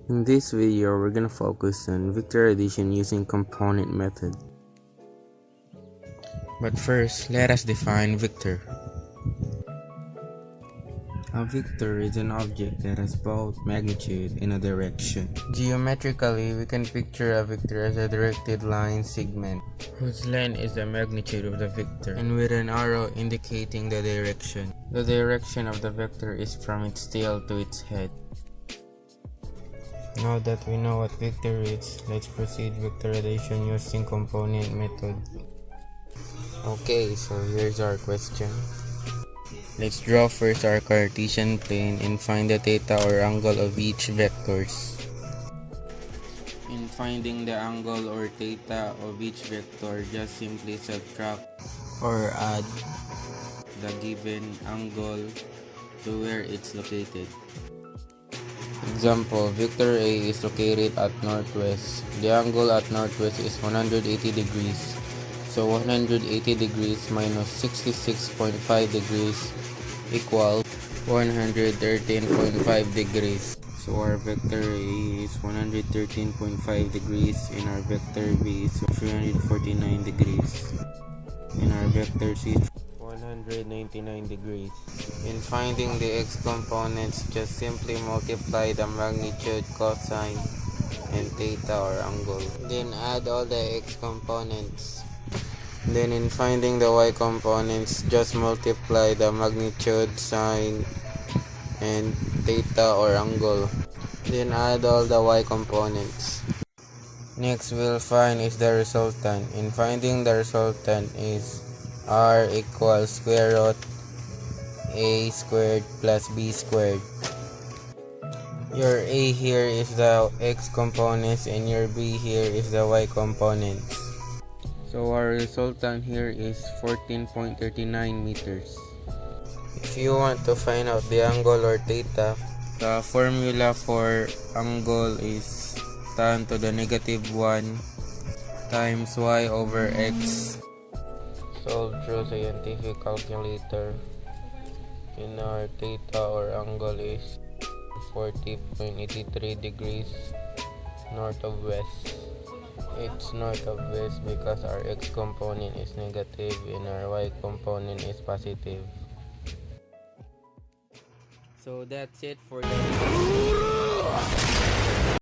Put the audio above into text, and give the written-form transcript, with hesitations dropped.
In this video, we're gonna focus on vector addition using component method. But first, let us define vector. A vector is an object that has both magnitude and a direction. Geometrically, we can picture a vector as a directed line segment, whose length is the magnitude of the vector, and with an arrow indicating the direction. The direction of the vector is from its tail to its head. Now that we know what vector is, let's proceed vector addition using component method. Okay, so here's our question. Let's draw first our Cartesian plane and find the theta or angle of each vectors. In finding the angle or theta of each vector, just simply subtract or add the given angle to where it's located. Example, vector A is located at northwest. The angle at northwest is 180 degrees. So 180 degrees minus 66.5 degrees equals 113.5 degrees. So our vector A is 113.5 degrees and our vector B is 349 degrees. And our vector C is 199 degrees. In finding the x components, just simply multiply the magnitude, cosine, and theta or angle. Then add all the x components. Then in finding the y components, just multiply the magnitude, sine, and theta or angle. Then add all the y components. Next we'll find is the resultant. In finding the resultant is r equals square root a squared plus b squared. Your a here is the x components and your b here is the y components. So our resultant here is 14.39 meters. If you want to find out the angle or theta, the formula for angle is tan to the negative 1 times y over x. Solve through scientific calculator. And our theta or angle is 40.83 degrees north of west. It's north of west because our x component is negative and our y component is positive. So that's it for the